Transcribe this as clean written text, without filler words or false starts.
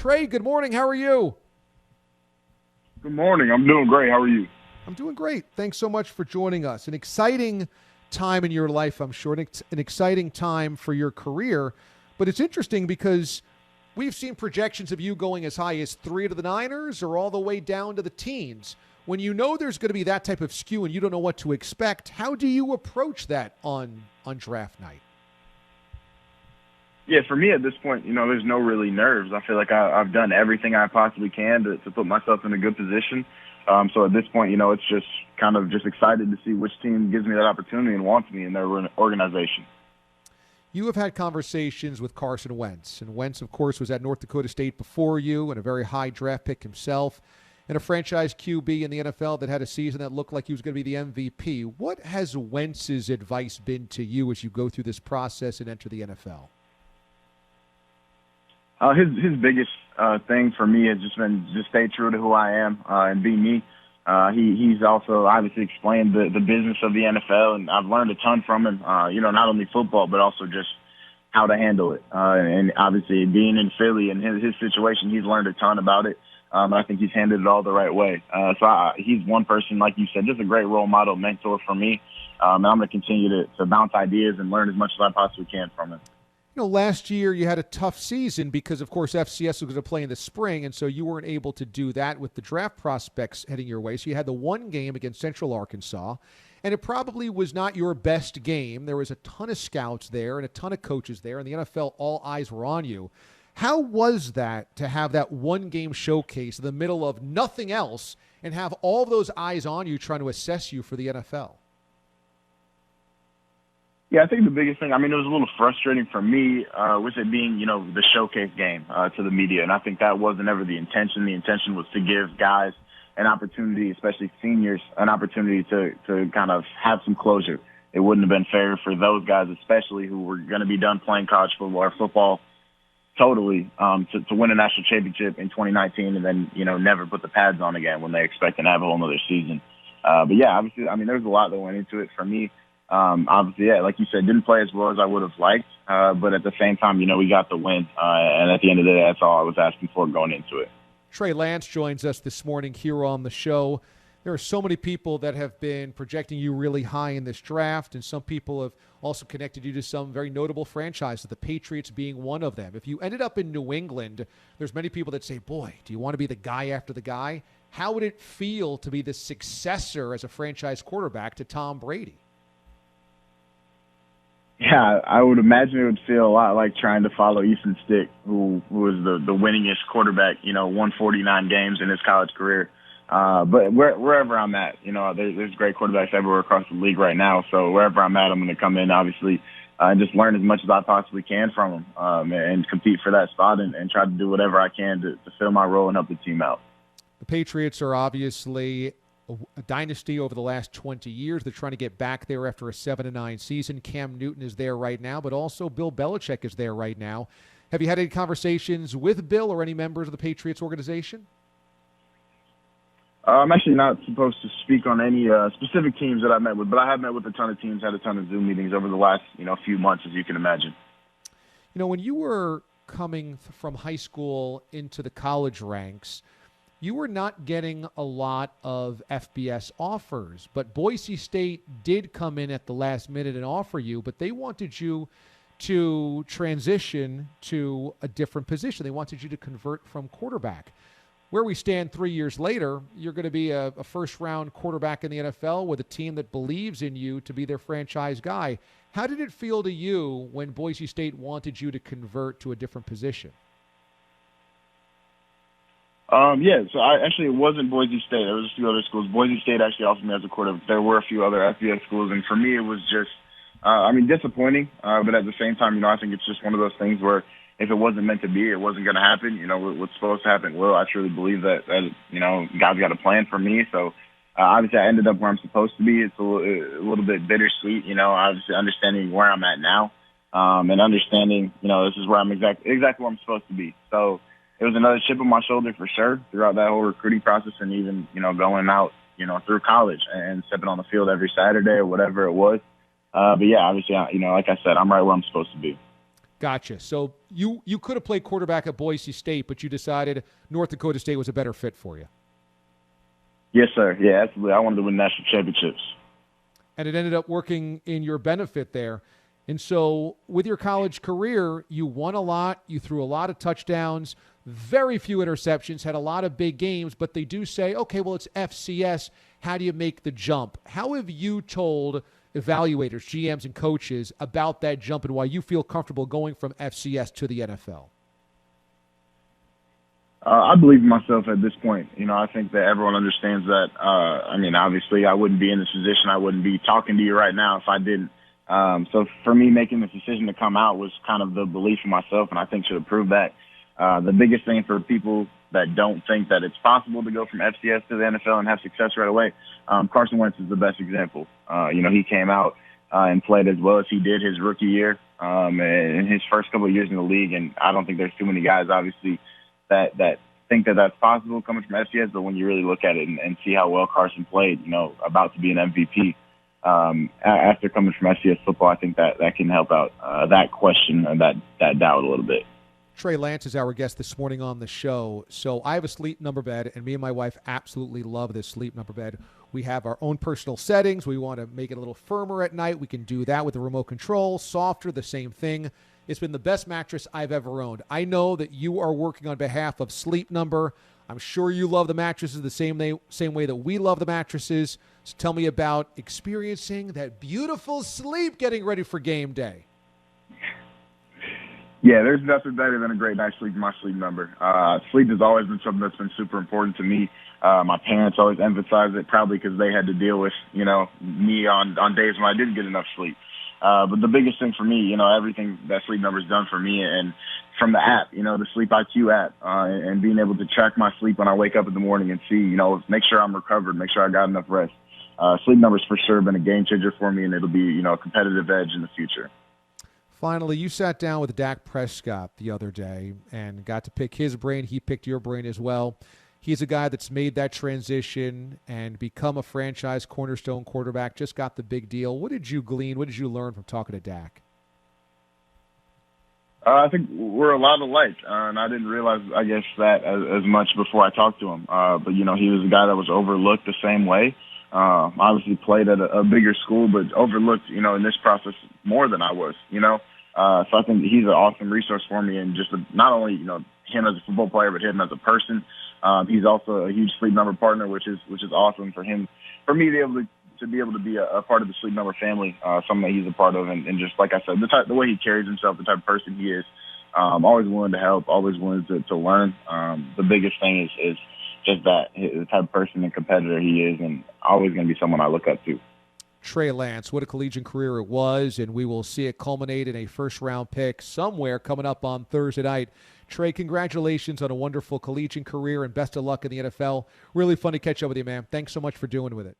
Trey, good morning. How are you? Good morning. I'm doing great. How are you? I'm doing great. Thanks so much for joining us. An exciting time in your life, I'm sure, an exciting time for your career. But it's interesting because we've seen projections of you going as high as 3 to the Niners or all the way down to the teens. When you know there's going to be that type of skew and you don't know what to expect, how do you approach that on draft night? Yeah, for me at this point, there's no really nerves. I feel like I've done everything I possibly can to put myself in a good position. So at this point, it's just kind of just excited to see which team gives me that opportunity and wants me in their organization. You have had conversations with Carson Wentz, and Wentz, of course, was at North Dakota State before you and a very high draft pick himself, and a franchise QB in the NFL that had a season that looked like he was going to be the MVP. What has Wentz's advice been to you as you go through this process and enter the NFL? His biggest thing for me has just been just stay true to who I am and be me. He's also obviously explained the business of the NFL, and I've learned a ton from him, not only football, but also just how to handle it. And obviously being in Philly and his situation, he's learned a ton about it. And I think he's handled it all the right way. He's one person, like you said, just a great role model, mentor for me. And I'm going to continue to bounce ideas and learn as much as I possibly can from him. Last year you had a tough season because, of course, FCS was going to play in the spring, and so you weren't able to do that with the draft prospects heading your way. So you had the one game against Central Arkansas, and it probably was not your best game. There was a ton of scouts there and a ton of coaches there, and the NFL, all eyes were on you. How was that to have that one-game showcase in the middle of nothing else and have all those eyes on you trying to assess you for the NFL? Yeah, I think the biggest thing, it was a little frustrating for me with it being, the showcase game to the media. And I think that wasn't ever the intention. The intention was to give guys an opportunity, especially seniors, an opportunity to kind of have some closure. It wouldn't have been fair for those guys, especially who were going to be done playing college football or football totally, to win a national championship in 2019 and then, never put the pads on again when they expect to have a whole nother season. But yeah, obviously, there's a lot that went into it for me. Obviously, yeah, like you said, didn't play as well as I would have liked, but at the same time, we got the win, and at the end of the day, that's all I was asking for going into it. Trey Lance joins us this morning here on the show. There are so many people that have been projecting you really high in this draft, and some people have also connected you to some very notable franchises, the Patriots being one of them. If you ended up in New England, there's many people that say, boy, do you want to be the guy after the guy? How would it feel to be the successor as a franchise quarterback to Tom Brady? Yeah, I would imagine it would feel a lot like trying to follow Easton Stick, who was the winningest quarterback, won 49 games in his college career. But wherever I'm at, there's great quarterbacks everywhere across the league right now. So wherever I'm at, I'm going to come in, obviously, and just learn as much as I possibly can from them and compete for that spot and try to do whatever I can to fill my role and help the team out. The Patriots are obviously a dynasty over the last 20 years. They're trying to get back there after a 7-9 season. Cam Newton is there right now, but also Bill Belichick is there right now. Have you had any conversations with Bill or any members of the Patriots organization? I'm actually not supposed to speak on any specific teams that I've met with, but I have met with a ton of teams, had a ton of Zoom meetings over the last, few months, as you can imagine. When you were coming from high school into the college ranks, you were not getting a lot of FBS offers, but Boise State did come in at the last minute and offer you, but they wanted you to transition to a different position. They wanted you to convert from quarterback. Where we stand 3 years later, you're going to be a first-round quarterback in the NFL with a team that believes in you to be their franchise guy. How did it feel to you when Boise State wanted you to convert to a different position? So it wasn't Boise State. There was a few other schools. Boise State actually offered me as a quarterback. There were a few other FBS schools, and for me it was just, disappointing. But at the same time, I think it's just one of those things where if it wasn't meant to be, it wasn't going to happen. What's supposed to happen will. I truly believe that God's got a plan for me. So obviously I ended up where I'm supposed to be. It's a little bit bittersweet, obviously understanding where I'm at now and understanding, this is where I'm exactly where I'm supposed to be. So it was another chip on my shoulder for sure throughout that whole recruiting process and even, going out, through college and stepping on the field every Saturday or whatever it was. But yeah, obviously, like I said, I'm right where I'm supposed to be. Gotcha. So you could have played quarterback at Boise State, but you decided North Dakota State was a better fit for you. Yes, sir. Yeah, absolutely. I wanted to win national championships. And it ended up working in your benefit there. And so with your college career, you won a lot. You threw a lot of touchdowns, very few interceptions, had a lot of big games, but they do say, okay, well, it's FCS. How do you make the jump? How have you told evaluators, GMs, and coaches about that jump and why you feel comfortable going from FCS to the NFL? I believe in myself at this point. I think that everyone understands that. Obviously, I wouldn't be in this position. I wouldn't be talking to you right now if I didn't. So for me, making the decision to come out was kind of the belief in myself, and I think should have proved that. The biggest thing for people that don't think that it's possible to go from FCS to the NFL and have success right away, Carson Wentz is the best example. He came out and played as well as he did his rookie year in his first couple of years in the league, and I don't think there's too many guys, obviously, that think that that's possible coming from FCS, but when you really look at it and see how well Carson played, about to be an MVP, after coming from FCS football, I think that can help out that question and that doubt a little bit. Trey Lance is our guest this morning on the show. So I have a sleep number bed, and me and my wife absolutely love this sleep number bed. We have our own personal settings. We want to make it a little firmer at night. We can do that with the remote control. Softer, the same thing. It's been the best mattress I've ever owned. I know that you are working on behalf of Sleep Number. I'm sure you love the mattresses the same way that we love the mattresses. So tell me about experiencing that beautiful sleep getting ready for game day. Yeah, there's nothing better than a great night's sleep in my Sleep Number. Sleep has always been something that's been super important to me. My parents always emphasized it, probably because they had to deal with, me on days when I didn't get enough sleep. But the biggest thing for me, everything that Sleep Number's done for me, and from the app, the Sleep IQ app, and being able to track my sleep when I wake up in the morning and see, make sure I'm recovered, make sure I got enough rest. Sleep Number's for sure been a game changer for me, and it'll be, a competitive edge in the future. Finally, you sat down with Dak Prescott the other day and got to pick his brain. He picked your brain as well. He's a guy that's made that transition and become a franchise cornerstone quarterback, just got the big deal. What did you glean? What did you learn from talking to Dak? I think we're a lot alike, and I didn't realize, I guess, that as much before I talked to him. But, he was a guy that was overlooked the same way. Obviously played at a bigger school, but overlooked, in this process more than I was, So I think he's an awesome resource for me, and just not only, him as a football player, but him as a person. He's also a huge Sleep Number partner, which is awesome for him, for me to be able to be a part of the Sleep Number family, something that he's a part of, and just like I said, the way he carries himself, the type of person he is, always willing to help, always willing to learn. The biggest thing is just that, the type of person and competitor he is, and always going to be someone I look up to. Trey Lance, what a collegiate career it was, and we will see it culminate in a first-round pick somewhere coming up on Thursday night. Trey, congratulations on a wonderful collegiate career, and best of luck in the NFL. Really fun to catch up with you, man. Thanks so much for doing with it.